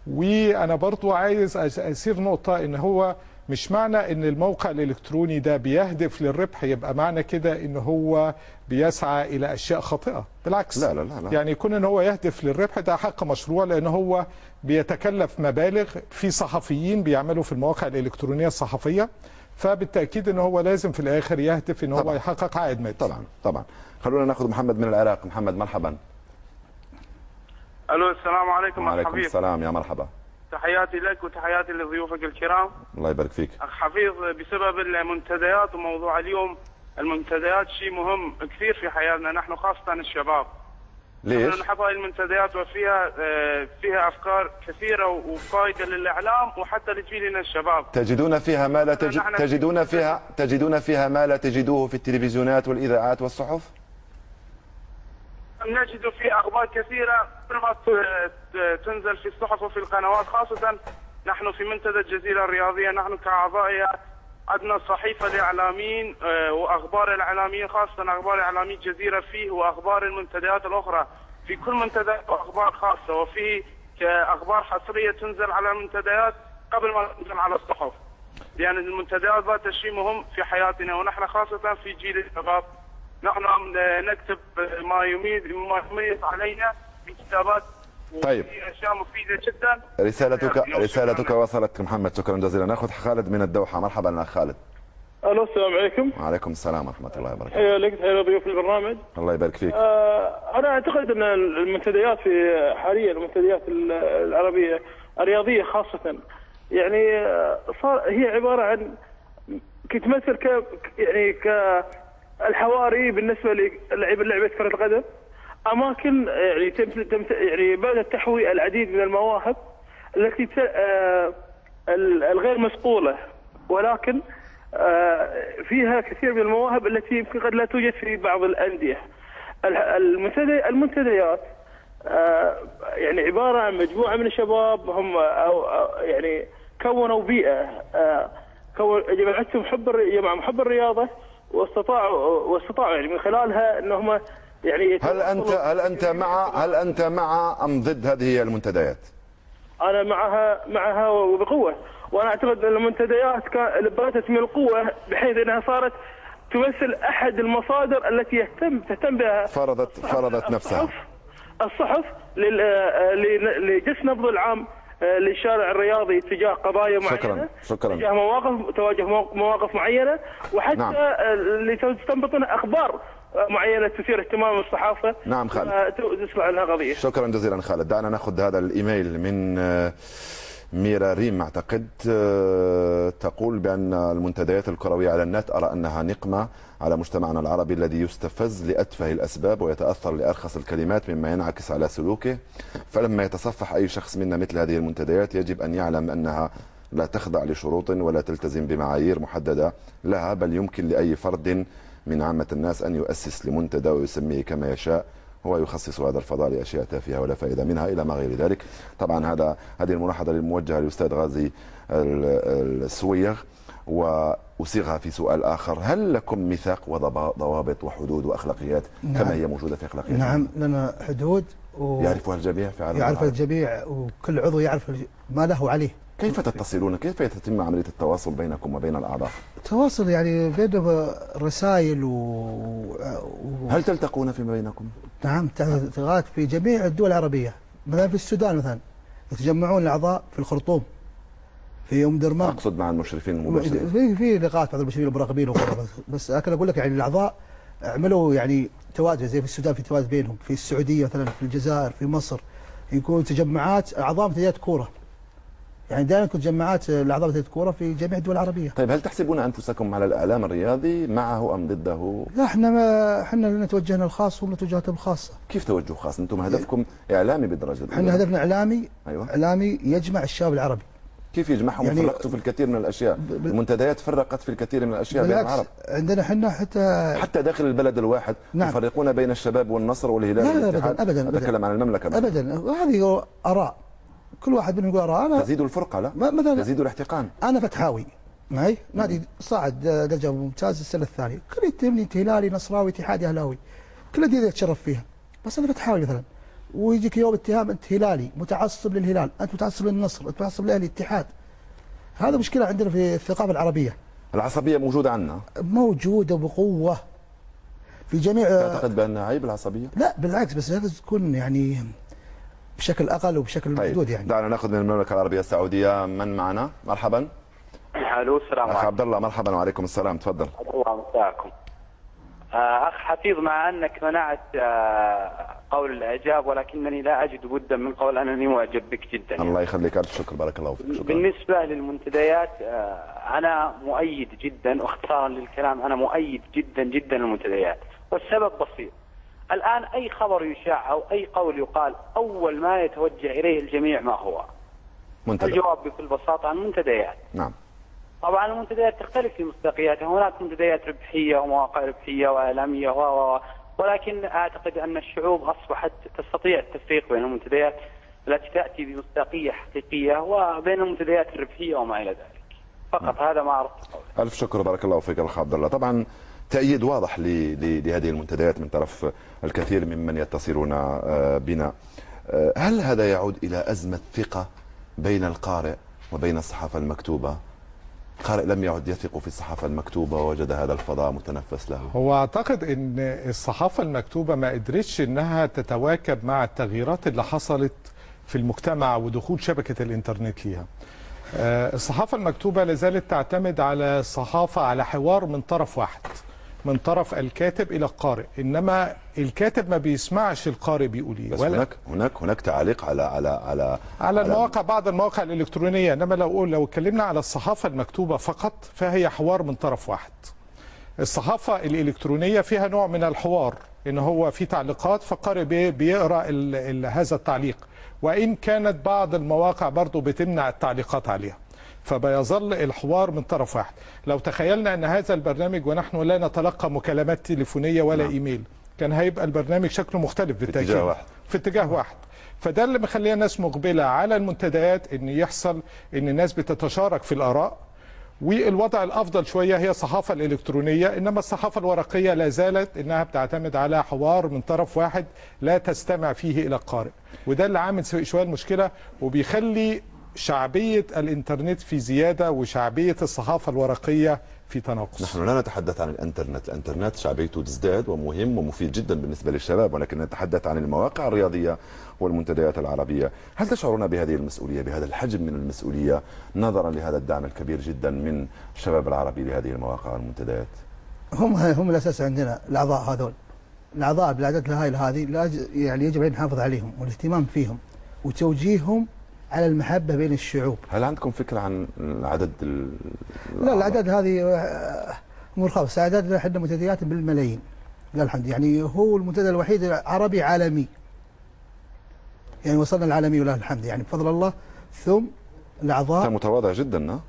وانا برضو عايز اسير نقطه، ان هو مش معنى ان الموقع الالكتروني ده بيهدف للربح يبقى معنى كده ان هو بيسعى الى اشياء خاطئه. بالعكس، لا لا لا لا. يعني يكون ان هو يهدف للربح ده حق مشروع، لان هو بيتكلف مبالغ في صحفيين بيعملوا في المواقع الالكترونيه الصحفيه، فبالتاكيد ان هو لازم في الاخر يهدف ان هو يحقق عائد مادي. طبعا طبعا. خلونا ناخذ محمد من العراق. محمد مرحبا. الو السلام عليكم. وعليكم السلام، يا مرحبا. تحياتي لك وتحياتي لضيوفك الكرام. الله يبارك فيك. اخ حفيظ، بسبب المنتديات وموضوع اليوم، المنتديات شيء مهم كثير في حياتنا نحن خاصة الشباب. ليش؟ نحن هاي المنتديات وفيها فيها افكار كثيرة وفائدة للاعلام وحتى لجيلنا الشباب. تجدون فيها ما لا تجدون فيها ما لا تجدوه في التلفزيونات والاذاعات والصحف؟ نجد في اخبار كثيره ما تنزل في الصحف وفي القنوات، خاصه نحن في منتدى الجزيره الرياضيه، نحن كاعضائها عندنا صحيفه لاعلاميين واخبار الاعلاميين، خاصه اخبار اعلامي الجزيره فيه واخبار المنتديات الاخرى. في كل منتدى اخبار خاصه، وفي اخبار حصريه تنزل على المنتديات قبل ما تنزل على الصحف. يعني المنتديات ذات شيء مهم في حياتنا، ونحن خاصه في جيل الشباب نحن نكتب ما يميز علينا بكتابات. طيب، اشياء مفيده جدا. رسالتك وصلت محمد، شكرا جزيلا. ناخذ خالد من الدوحه. مرحبا اخ خالد. الو السلام عليكم. وعليكم السلام ورحمه الله وبركاته. حيا لك، حيا ضيوف البرنامج. الله يبارك فيك. انا اعتقد ان المنتديات حاليا المنتديات العربيه الرياضيه خاصه، يعني صار هي عباره عن تمثل يعني الحواري بالنسبه للعبه كره القدم، اماكن يعني يعني بدات تحوي العديد من المواهب التي الغير مسؤوله، ولكن فيها كثير من المواهب التي يمكن قد لا توجد في بعض الانديه. المنتديات يعني عباره عن مجموعه من الشباب هم يعني كونوا بيئه، جمعتهم حب الرياضه، واستطاعوا يعني من خلالها انهم يعني هل انت مع ام ضد هذه المنتديات؟ انا معها وبقوه، وانا اعتقد ان المنتديات باتت من القوه بحيث انها صارت تمثل احد المصادر التي تهتم بها فرضت نفسها الصحف لجس نبض العام للشارع الرياضي تجاه قضايا معينه، شكرا. تواجه مواقف معينه، وحتى نعم. لتستنبط اخبار معينه تثير اهتمام الصحافه. نعم خالد، تسمع عنها قضيه. شكرا جزيلا خالد. دعنا ناخذ هذا الايميل من ميرا ريم اعتقد، تقول بان المنتديات الكرويه على النت ارى انها نقمه على مجتمعنا العربي الذي يستفز لاتفه الاسباب ويتاثر لارخص الكلمات مما ينعكس على سلوكه، فلما يتصفح اي شخص منا مثل هذه المنتديات يجب ان يعلم انها لا تخضع لشروط ولا تلتزم بمعايير محدده لها، بل يمكن لاي فرد من عامه الناس ان يؤسس لمنتدى ويسميه كما يشاء، هو يخصص هذا الفضاء لاشياء تافهه ولا فائده منها الى ما غير ذلك. طبعا هذه الملاحظه الموجهه للاستاذ غازي السويغ، واصيغها في سؤال اخر: هل لكم ميثاق وضوابط وحدود واخلاقيات كما هي موجوده في اخلاقيات؟ نعم، لنا حدود يعرفها الجميع في عالم يعرف الجميع، وكل عضو يعرف ما له عليه. كيف تتصلون؟ كيف يتم عمليه التواصل بينكم وبين الاعضاء؟ التواصل يعني بين رسائل هل تلتقون فيما بينكم؟ نعم، التقاءات في جميع الدول العربيه. مثلا في السودان مثلا يتجمعون الاعضاء في الخرطوم، في درمان. اقصد مع المشرفين المباشرين. في لقاءات مع المشرفين المراقبين وغيره، بس لكن اقول لك يعني الاعضاء عملوا يعني توازن، زي في السودان في توازن بينهم، في السعوديه مثلا، في الجزائر، في مصر يكون تجمعات اعضاء منتديات كوره. يعني دائما كنت جماعات الاعضاء منتديات كوره في جميع الدول العربيه. طيب، هل تحسبون انفسكم على الاعلام الرياضي معه ام ضده؟ لا، احنا لنا توجهنا الخاص وهم توجهاتهم الخاصه. كيف توجه خاص؟ انتم هدفكم اعلامي بالدرجه الاولى. احنا هدفنا اعلامي. أيوة. اعلامي يجمع الشباب العربي. كيف يجمعهم؟ يعني فرقتوا في الكثير من الاشياء، المنتديات فرقت في الكثير من الاشياء بين العرب. عندنا احنا حتى داخل البلد الواحد. نعم. يفرقون بين الشباب والنصر والهلال والاتحاد. ابدا اتكلم عن المملكه مثلا. ابدا، وهذه اراء، كل واحد منهم يقول اراء. انا تزيد الفرقه، لا مثلا تزيد الاحتقان. انا فتحاوي معي نادي صعد درجه ممتاز السنه الثانيه، كل يتهمني انت هلالي نصراوي اتحادي اهلاوي، كل الانديه اتشرف فيها، بس انا فتحاوي مثلا ويجيك يوم اتهام انت هلالي متعصب للهلال، انت متعصب للنصر، انت متعصب لاهلي الاتحاد. هذا مشكله عندنا في الثقافه العربيه. العصبيه موجوده عندنا، موجوده بقوه في جميع. تعتقد بانها عيب العصبيه؟ لا بالعكس، بس لازم تكون يعني بشكل اقل وبشكل محدود. يعني دعنا ناخذ من المملكه العربيه السعوديه من معنا. مرحبا. الو السلام عليكم. اخ عبد الله مرحبا. وعليكم السلام، تفضل. الله مساكم. اخ حفيظ، مع انك منعت قول الاعجاب، ولكنني لا اجد بدا من قول انني معجب بك جدا. الله يخليك، الف شكر، بارك الله فيك. شكرا. بالنسبه للمنتديات انا مؤيد جدا، واختصارا للكلام انا مؤيد جدا جدا للمنتديات، والسبب بسيط. الان اي خبر يشاع او اي قول يقال اول ما يتوجه اليه الجميع ما هو؟ منتدى. الجواب بكل بساطه عن المنتديات. نعم. طبعا المنتديات تختلف في مصداقياتها، هناك منتديات ربحيه ومواقع ربحيه واعلاميه ولكن اعتقد ان الشعوب اصبحت تستطيع التفريق بين المنتديات التي تاتي بمصداقيه حقيقيه وبين المنتديات الربحيه وما الى ذلك. فقط هذا ما اردت قوله. الف شكر، بارك الله فيك الاخ عبد الله. طبعا تأييد واضح لهذه المنتديات من طرف الكثير ممن يتصلون بنا. هل هذا يعود الى ازمه ثقه بين القارئ وبين الصحافه المكتوبه؟ القارئ لم يعد يثق في الصحافة المكتوبة ووجد هذا الفضاء متنفس له. هو أعتقد أن الصحافة المكتوبة ما قدرتش أنها تتواكب مع التغييرات اللي حصلت في المجتمع ودخول شبكة الإنترنت ليها. الصحافة المكتوبة لازالت تعتمد على الصحافة على حوار من طرف واحد، من طرف الكاتب إلى القارئ، إنما الكاتب ما بيسمعش القارئ بيقول ايه. بس هناك تعليق على المواقع، بعض المواقع الإلكترونية، إنما لو اتكلمنا على الصحافة المكتوبة فقط فهي حوار من طرف واحد. الصحافة الإلكترونية فيها نوع من الحوار، إن هو في تعليقات فالقارئ بيقرأ هذا التعليق، وإن كانت بعض المواقع برضو بتمنع التعليقات عليها، فبيظل الحوار من طرف واحد. لو تخيلنا أن هذا البرنامج ونحن لا نتلقى مكالمات تليفونية ولا إيميل، كان هيبقى البرنامج شكله مختلف بالتأكيد، في اتجاه واحد. فده اللي مخليه الناس مقبلة على المنتديات، ان يحصل ان الناس بتتشارك في الآراء، والوضع الأفضل شوية هي الصحافة الإلكترونية، إنما الصحافة الورقية لا زالت إنها بتعتمد على حوار من طرف واحد لا تستمع فيه إلى القارئ، وده اللي عامل شوية المشكلة وبيخلي شعبية الإنترنت في زيادة وشعبية الصحافة الورقية في تناقص. نحن لا نتحدث عن الانترنت شعبيته تزداد ومهم ومفيد جدا بالنسبة للشباب، ولكن نتحدث عن المواقع الرياضية والمنتديات العربية. هل تشعرون بهذه المسؤولية، بهذا الحجم من المسؤولية، نظرا لهذا الدعم الكبير جدا من الشباب العربي لهذه المواقع والمنتديات؟ هم الأساس عندنا، الأعضاء هذول، الأعضاء بالعدد الهائل هذه يعني يجب أن نحافظ عليهم والاهتمام فيهم وتوجيههم على المحبة بين الشعوب. هل عندكم فكرة عن عدد لا، الأعداد هذه أمور خاصة، أعدادنا احنا منتديات بالملايين لله الحمد. يعني هو المنتدى الوحيد العربي عالمي، يعني وصلنا العالمي ولله الحمد، يعني بفضل الله. ثم الأعضاء متواضع جدا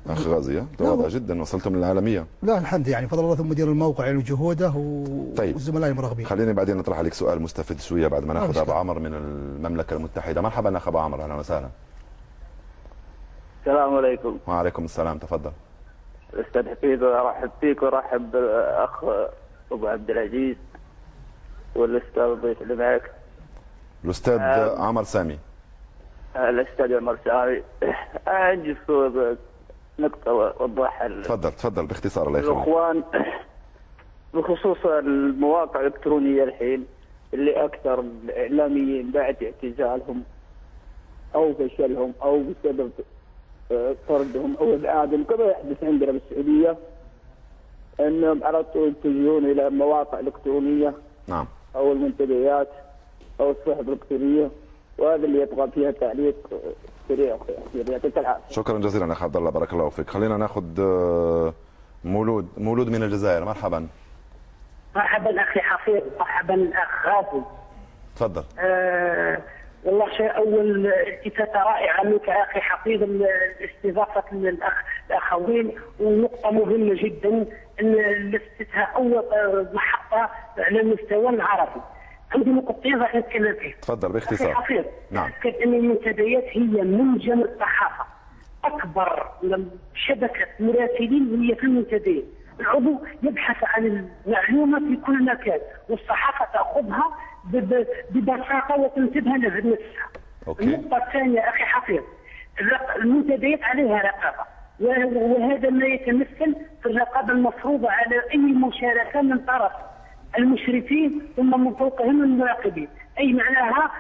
أخ غازي، متواضع جدا، وصلتم للعالمية لا الحمد، يعني بفضل الله. ثم مدير الموقع يعني وجهوده طيب. والزملاء المراقبين. خليني بعدين نطرح عليك سؤال مستفيد شوية بعد ما ناخذ أبو عمر من المملكة المتحدة. مرحبا أخ أبو عمر، أهلا وسهلا. السلام عليكم. وعليكم السلام، تفضل. أستاذ حفيظ، أرحب فيك وأرحب بالأخ أبو عبد العزيز والأستاذ الضيف اللي معك الأستاذ عمر سامي. الأستاذ عمر سامي. عندي نقطة وضحها. تفضل باختصار الله يخليك. الأخوان بخصوص المواقع الإلكترونية الحين اللي أكثر الإعلاميين بعد اعتزالهم أو فشلهم أو بسبب طردهم أو إبعادهم كما يحدث عندنا بالسعودية، أنهم على طول يتجهون إلى مواقع إلكترونية. نعم. أو المنتديات أو الصحف الإلكترونية، وهذا اللي يبغى فيها تعليق سريع. يعطيك العافية. شكرا جزيلا أخ عبد الله، بارك الله فيك. خلينا ناخذ مولود من الجزائر. مرحبا. مرحبا أخي حفيظ، مرحبا أخ غازي. تفضل. والله شيء أول التفاتة رائعة منك أخي حفيظ، استضافة الأخوين، ونقطة مهمة جدا أن لفتها أول محطة على المستوى العربي. عندي نقطتين راح نتكلم فيها. تفضل باختصار. أخي حفيظ، نعم. أكد أن المنتديات هي منجم الصحافة، أكبر شبكة مراسلين هي في المنتديات. العضو يبحث عن المعلومة في كل مكان، والصحافة تأخذها ببساطه وتنتبه لنفسها. النقطه الثانيه اخي حفيظ، المنتديات عليها رقابه، وهذا ما يتمثل في الرقابه المفروضه على اي مشاركه من طرف المشرفين ثم من فوقهم المراقبين، اي معناها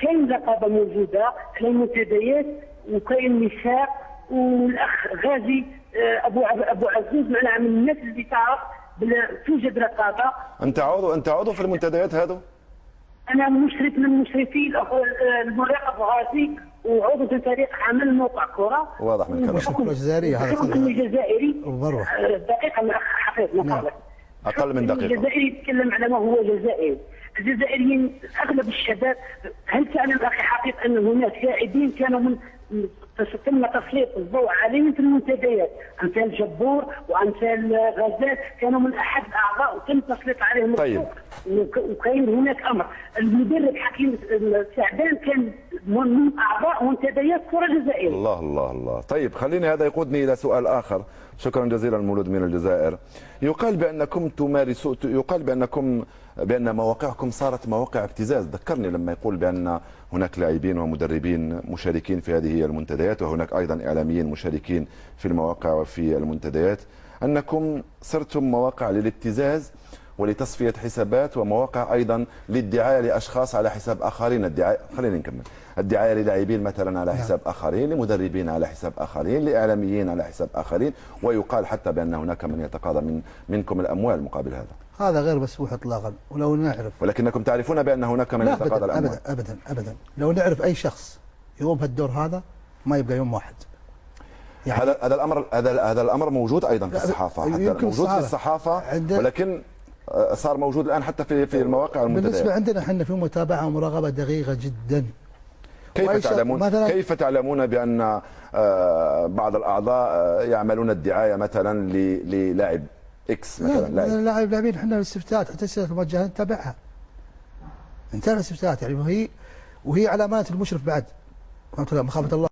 كاين رقابه موجوده على المنتديات وكاين ميثاق، والاخ غازي ابو عزوز معناها من الناس اللي تعرف توجد رقابه. انت عضو في المنتديات هذو؟ انا مشرف من مشرفي المراقب غازي وعضو في فريق عمل موقع كره. واضح من الحكم الجزائري هذا الجزائري. بروح دقيقه من اخ حفيظ مقابله. اقل من دقيقه. الجزائري يتكلم على ما هو جزائري. الجزائريين اغلب الشباب، هل تعلم اخي حفيظ ان هناك لاعبين كانوا من تم تسليط الضوء عليهم في المنتديات، امثال جبور وامثال غزال كانوا من احد الاعضاء وتم تسليط عليهم طيب. وكاين هناك امر. المدرب حكيم سعدان كان من اعضاء منتديات كره جزائريه. الله الله الله. طيب خليني هذا يقودني الى سؤال اخر. شكرا جزيلا مولود من الجزائر. يقال بان مواقعكم صارت مواقع ابتزاز. ذكرني لما يقول بان هناك لاعبين ومدربين مشاركين في هذه المنتديات، وهناك ايضا اعلاميين مشاركين في المواقع وفي المنتديات، انكم صرتم مواقع للابتزاز ولتصفيه حسابات، ومواقع ايضا للدعايه لاشخاص على حساب اخرين. خلينا نكمل. الدعايه للاعبين مثلا على حساب اخرين، لمدربين على حساب اخرين، لاعلاميين على حساب اخرين، ويقال حتى بان هناك من يتقاضى منكم الاموال مقابل هذا. هذا غير مسموح اطلاقا. ولو نعرف، ولكنكم تعرفون بان هناك من يتقاضى الاموال. ابدا ابدا ابدا. لو نعرف اي شخص يقوم بهالدور هذا ما يبقى يوم واحد. يعني هذا الامر موجود ايضا في الصحافه، حتى موجود في الصحافه، ولكن صار موجود الان حتى في المواقع المنتديات. بالنسبه عندنا احنا في متابعه ومراقبه دقيقه جدا. كيف تعلمون بان بعض الاعضاء يعملون الدعايه مثلا للاعب اكس مثلا؟ لاعبين احنا الاستفتاءات، حتى الاستفتاءات الموجهه نتابعها. نتابع الاستفتاءات يعني، وهي على امانه المشرف بعد. مخافه الله.